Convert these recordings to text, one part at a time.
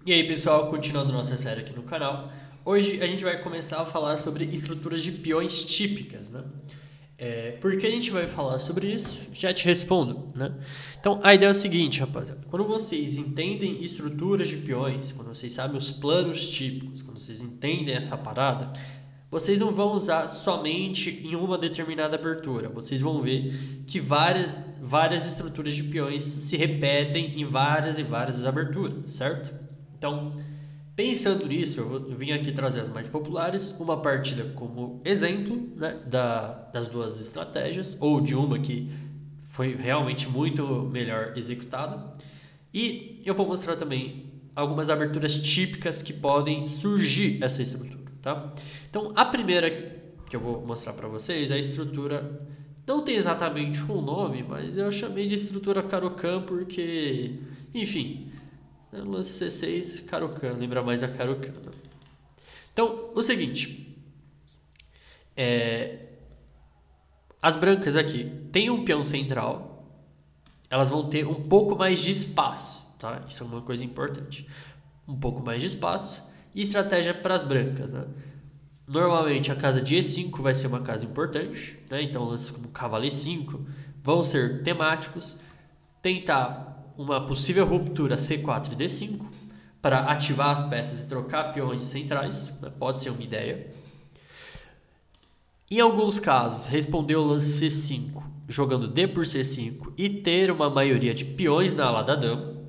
E aí pessoal, continuando nossa série aqui no canal, hoje a gente vai começar a falar sobre estruturas de peões típicas, né? Por que a gente vai falar sobre isso? Já te respondo, né? Então a ideia é o seguinte, rapaziada, quando vocês entendem estruturas de peões, quando vocês sabem os planos típicos, quando vocês entendem essa parada, vocês não vão usar somente em uma determinada abertura. Vocês vão ver que várias estruturas de peões se repetem em várias e várias aberturas, certo? Então, pensando nisso, eu vim aqui trazer as mais populares, uma partida como exemplo, né, das duas estratégias, ou de uma que foi realmente muito melhor executada. E eu vou mostrar também algumas aberturas típicas que podem surgir essa estrutura, tá? Então, a primeira que eu vou mostrar para vocês é a estrutura, não tem exatamente um nome, mas eu chamei de estrutura Caro-Kann porque, enfim, lance C6, Caro-Kann, lembra mais a Caro-Kann. Então, o seguinte, as brancas aqui têm um peão central, elas vão ter um pouco mais de espaço, tá? Isso é uma coisa importante. Um pouco mais de espaço e estratégia para as brancas, né? Normalmente a casa de E5 vai ser uma casa importante, né? Então lances como cavalo E5 vão ser temáticos. Tentar uma possível ruptura C4 e D5 para ativar as peças e trocar peões centrais, né? Pode ser uma ideia. Em alguns casos, responder o lance C5 jogando D por C5 e ter uma maioria de peões na ala da dama.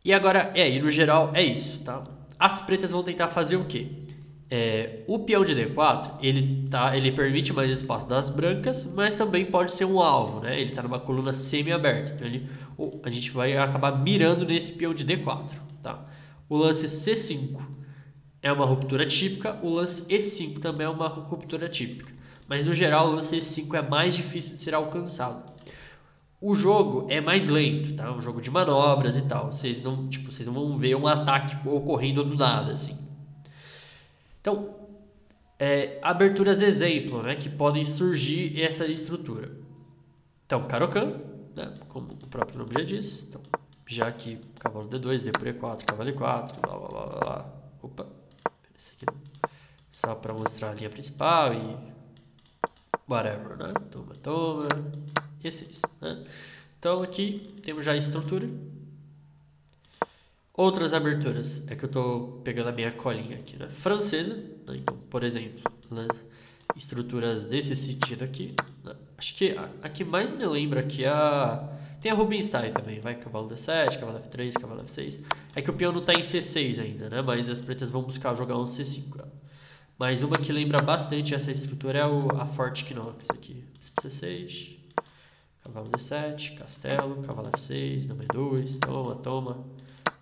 E agora, e no geral é isso, tá? As pretas vão tentar fazer o quê? O peão de D4, ele permite mais espaço das brancas, mas também pode ser um alvo, né? Ele está numa coluna semi-aberta, então a gente vai acabar mirando nesse peão de D4, tá? O lance C5 é uma ruptura típica, o lance E5 também é uma ruptura típica, mas no geral o lance E5 é mais difícil de ser alcançado. O jogo é mais lento, tá? Um jogo de manobras e tal. Vocês não vão ver um ataque ocorrendo do nada, assim. Então, aberturas exemplo, né? Que podem surgir essa estrutura. Então, Caro-Kann, né? Como o próprio nome já diz. Então, já que cavalo D2, D por E4, cavalo E4, blá blá blá blá. Opa, esse aqui não. Só para mostrar a linha principal e whatever, né? Toma, toma. E6, né? Então aqui temos já a estrutura. Outras aberturas, é que eu estou pegando a minha colinha aqui, né? Francesa, né? Então, por exemplo, estruturas desse sentido aqui, né? Acho que a que mais me lembra aqui tem a Rubinstein também, vai, cavalo D7, cavalo F3, cavalo F6. É que o peão não está em C6 ainda, né? Mas as pretas vão buscar jogar um C5. Mas uma que lembra bastante essa estrutura é a Forte Knox aqui. C6, cavalo D7, castelo, cavalo F6, dama E2, toma, toma,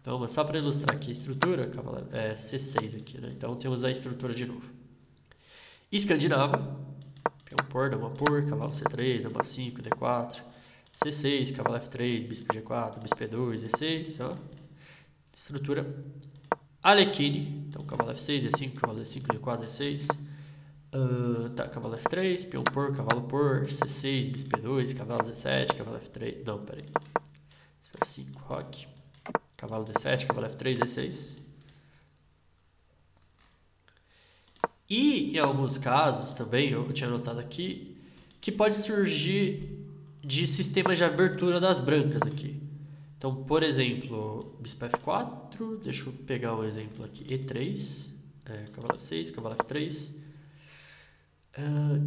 toma. Só para ilustrar aqui a estrutura, cavalo C6 aqui, né? Então temos a estrutura de novo. Escandinava, peão por, dama por, cavalo C3, dama 5, D4, C6, cavalo F3, bispo G4, bispo E2, E6, ó. Estrutura Alekhine, então cavalo F6, E5, cavalo E5, D4, E6. Tá, cavalo F3, peão por, cavalo por, C6, bispo E2, cavalo D7, cavalo F3. Não, peraí. F5, roque. Cavalo D7, cavalo F3, E6. E em alguns casos também, eu tinha anotado aqui, que pode surgir de sistemas de abertura das brancas aqui. Então, por exemplo, bispo F4, deixa eu pegar um exemplo aqui, E3, cavalo F6, cavalo F3.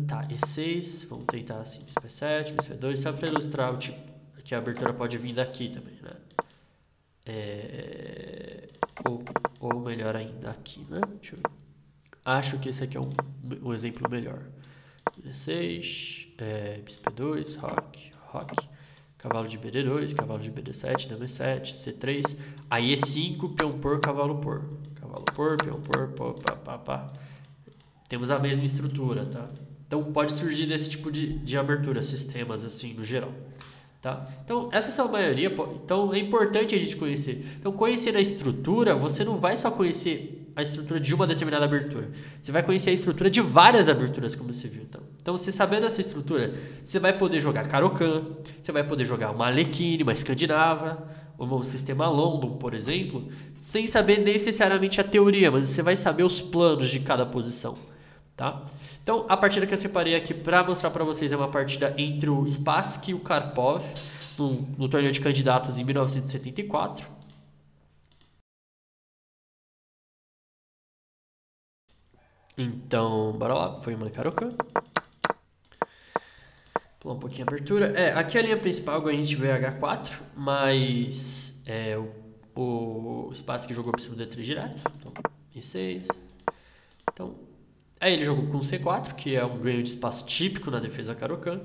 Tá, E6, vamos tentar assim, bispo E7, bispo E2, só para ilustrar o tipo, que a abertura pode vir daqui também, né? Ou melhor ainda aqui, né? Deixa eu ver. Acho que esse aqui é um exemplo melhor. E6, bispo E2, roque, cavalo de BD2, cavalo de BD7, dama E7, C3, aí E5, peão por, cavalo por, peão por, pá. Temos a mesma estrutura, tá? Então pode surgir desse tipo de abertura, sistemas assim no geral, tá? Então essa é a maioria, então é importante a gente conhecer. Então conhecer a estrutura, você não vai só conhecer a estrutura de uma determinada abertura, você vai conhecer a estrutura de várias aberturas, como você viu. Então você sabendo essa estrutura, você vai poder jogar Caro-Kann, você vai poder jogar uma Alekhine, uma escandinava, o sistema London, por exemplo, sem saber necessariamente a teoria, mas você vai saber os planos de cada posição. Tá? Então, a partida que eu separei aqui para mostrar para vocês é uma partida entre o Spassky e o Karpov no torneio de candidatos em 1974. Então, bora lá, foi uma Caro-Kann. Pular um pouquinho a abertura. Aqui a linha principal a gente vê H4, mas o Spassky jogou por cima do D3 direto. Então, E6. Então, aí ele jogou com C4, que é um ganho de espaço típico na defesa Caro-Kann.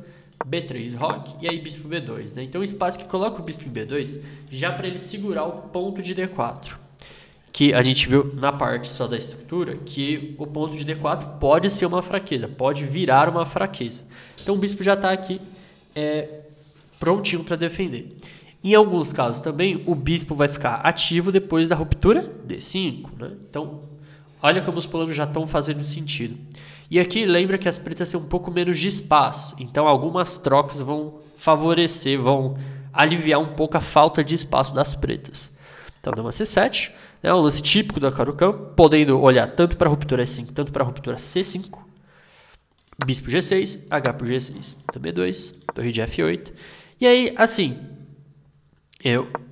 B3 rock e aí bispo B2, né? Então o Spassky coloca o bispo em B2 já para ele segurar o ponto de D4, que a gente viu na parte só da estrutura que o ponto de D4 pode ser uma fraqueza, pode virar uma fraqueza. Então o bispo já está aqui prontinho para defender. Em alguns casos também o bispo vai ficar ativo depois da ruptura D5, né? Então olha como os planos já estão fazendo sentido. E aqui lembra que as pretas têm um pouco menos de espaço, então algumas trocas vão favorecer, vão aliviar um pouco a falta de espaço das pretas. Então dama C7, né, um lance típico da Caro-Kann, podendo olhar tanto para a ruptura E5, tanto para a ruptura C5. Bispo G6, H por G6, também B2, torre de F8. E aí, assim,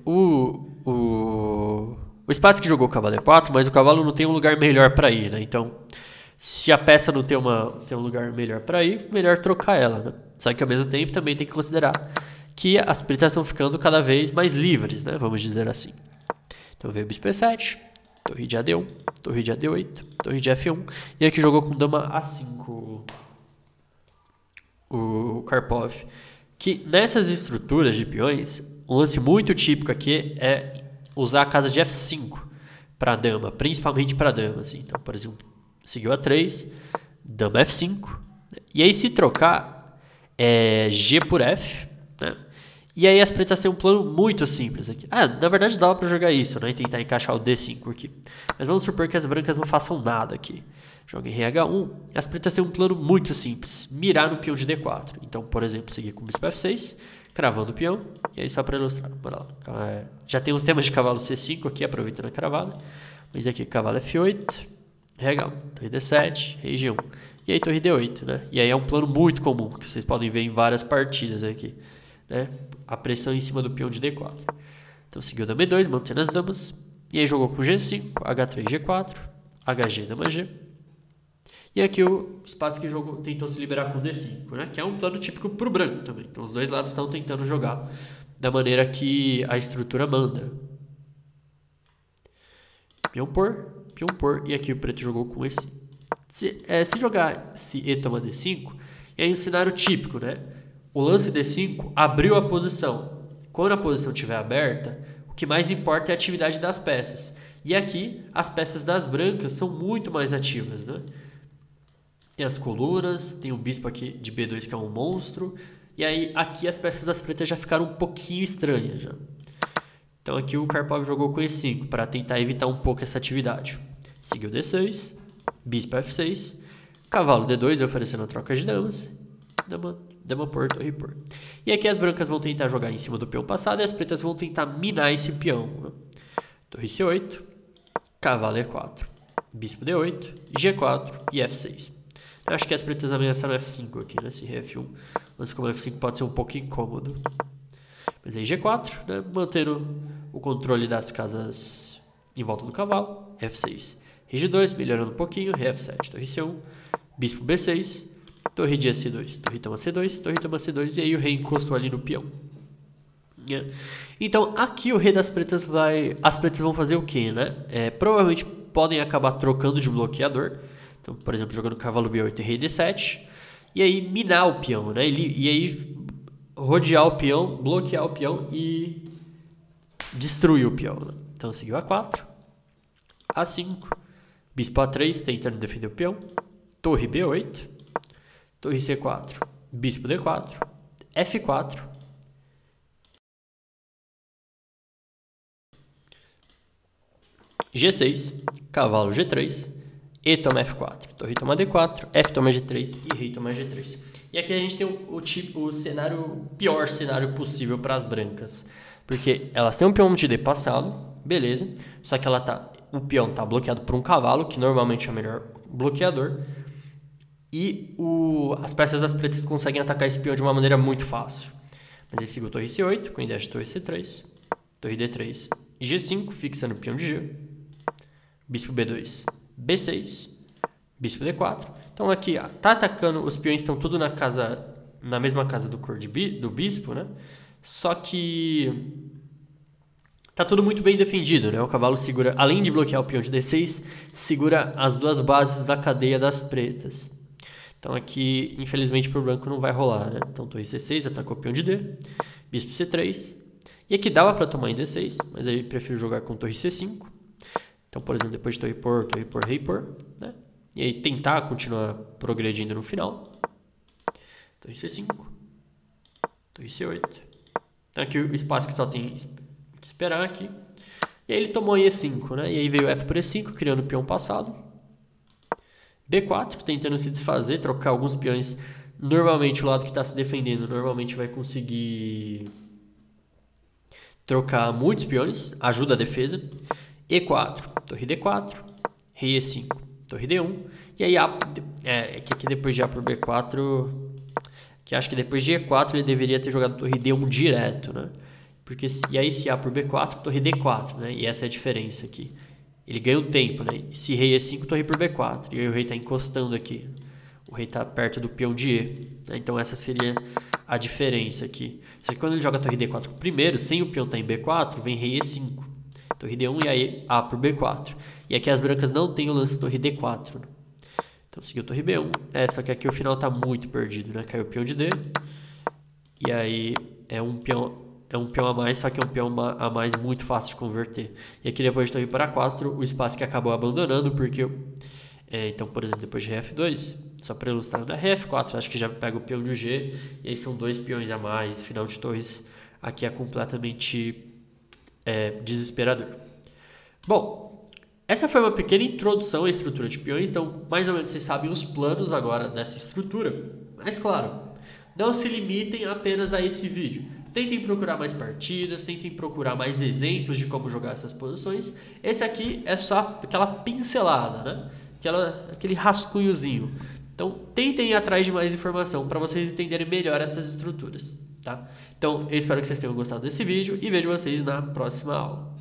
o Spassky jogou o cavalo E4, mas o cavalo não tem um lugar melhor para ir, né? Então, se a peça não tem um lugar melhor para ir, melhor trocar ela, né? Só que ao mesmo tempo também tem que considerar que as pretas estão ficando cada vez mais livres, né? Vamos dizer assim. Então veio o bispo E7, torre de AD1, torre de AD8, torre de F1. E aqui jogou com dama A5 o Karpov. Que nessas estruturas de peões, um lance muito típico aqui é usar a casa de F5 para dama, principalmente para dama. Assim. Então, por exemplo, seguiu A3, dama F5. E aí se trocar, é G por F, né? E aí as pretas têm um plano muito simples aqui. Na verdade dava para jogar isso, né? E tentar encaixar o D5 aqui. Mas vamos supor que as brancas não façam nada aqui. Joga em RH1. As pretas têm um plano muito simples. Mirar no peão de D4. Então, por exemplo, seguir com o bispo F6, cravando o peão. E aí só para ilustrar. Bora lá. Já tem uns temas de cavalo C5 aqui, aproveitando a cravada. Mas aqui, cavalo F8, RH1, torre D7, rei G1. E aí torre D8, né? E aí é um plano muito comum, que vocês podem ver em várias partidas aqui. Né? A pressão em cima do peão de D4. Então seguiu dama B2, mantendo as damas. E aí jogou com G5, H3, G4, HG, dama G. E aqui o Spassky tentou se liberar com D5, né? Que é um plano típico para o branco também. Então os dois lados estão tentando jogar da maneira que a estrutura manda. Peão por, e aqui o preto jogou com E5. Se jogar se E toma D5, é um cenário típico, né? O lance D5 abriu a posição. Quando a posição estiver aberta, o que mais importa é a atividade das peças. E aqui, as peças das brancas são muito mais ativas, né? Tem as colunas, tem o bispo aqui de B2 que é um monstro. E aí, aqui as peças das pretas já ficaram um pouquinho estranhas, já. Então aqui o Karpov jogou com E5 para tentar evitar um pouco essa atividade. Seguiu D6, bispo F6, cavalo D2 oferecendo a troca de damas. Dama por, torre por. E aqui as brancas vão tentar jogar em cima do peão passado e as pretas vão tentar minar esse peão. Né? Torre C8, cavalo E4, bispo D8, G4 e F6. Eu acho que as pretas ameaçaram F5 aqui, né? Esse rei F1. Mas como F5 pode ser um pouco incômodo. Mas aí G4, né? Mantendo o controle das casas em volta do cavalo. F6. Rei G2, melhorando um pouquinho. Rei F7, torre C1, bispo B6. Torre de C2, torre toma C2, torre toma C2, e aí o rei encostou ali no peão. Então, aqui o rei das pretas vai... As pretas vão fazer o quê, né? Provavelmente podem acabar trocando de bloqueador. Então, por exemplo, jogando cavalo B8 e rei D7. E aí minar o peão, né? E aí rodear o peão, bloquear o peão e destruir o peão. Né? Então, seguiu A4, A5, bispo A3, tentando defender o peão. Torre B8. Torre C4, bispo D4, F4, G6, cavalo G3, E toma F4, torre toma D4, F toma G3 e rei toma G3. E aqui a gente tem o pior cenário possível para as brancas. Porque elas têm um peão de D passado, beleza. Só que o peão está bloqueado por um cavalo, que normalmente é o melhor bloqueador. E as peças das pretas conseguem atacar esse peão de uma maneira muito fácil. Mas aí sigo torre C8, com ideia de torre C3, torre D3 e G5, fixando o peão de G. Bispo B2, B6, bispo D4. Então aqui, ó, tá atacando, os peões estão tudo na mesma casa do bispo, né? Só que tá tudo muito bem defendido, né? O cavalo segura, além de bloquear o peão de D6, segura as duas bases da cadeia das pretas. Então aqui, infelizmente, para o branco não vai rolar, né? Então torre C6, atacou o peão de D, bispo C3. E aqui dava para tomar em D6, mas aí prefiro jogar com torre C5. Então, por exemplo, depois de torre por, rei por, né? E aí tentar continuar progredindo no final. Torre C5, torre C8. Então aqui o espaço que só tem que esperar aqui. E aí ele tomou E5, né? E aí veio F por E5, criando o peão passado. B4, tentando se desfazer, trocar alguns peões. Normalmente o lado que está se defendendo normalmente vai conseguir trocar muitos peões, ajuda a defesa. E4, torre D4, rei E5, torre D1. E aí aqui depois de A por B4, que acho que depois de E4 ele deveria ter jogado torre D1 direto, né? Porque, e aí se A por B4, torre D4, né? E essa é a diferença aqui. Ele ganha um tempo, né? Se rei E5, torre por B4. E aí o rei está encostando aqui. O rei está perto do peão de E. Né? Então essa seria a diferença aqui. Só que quando ele joga torre D4 primeiro, sem o peão estar em B4, vem rei E5. Torre D1 e aí A por B4. E aqui as brancas não tem o lance torre D4. Né? Então seguiu torre B1. Só que aqui o final está muito perdido, né? Caiu o peão de D. E aí é um peão a mais, só que é um peão a mais muito fácil de converter. E aqui depois de torre para 4, o espaço que acabou abandonando, porque... então, por exemplo, depois de F2, só para ilustrar, na F4, acho que já pega o peão de G, e aí são 2 peões a mais, final de torres aqui é completamente desesperador. Bom, essa foi uma pequena introdução à estrutura de peões, então mais ou menos vocês sabem os planos agora dessa estrutura. Mas claro, não se limitem apenas a esse vídeo. Tentem procurar mais partidas, tentem procurar mais exemplos de como jogar essas posições. Esse aqui é só aquela pincelada, né? Aquele rascunhozinho. Então, tentem ir atrás de mais informação para vocês entenderem melhor essas estruturas, tá? Então, eu espero que vocês tenham gostado desse vídeo e vejo vocês na próxima aula.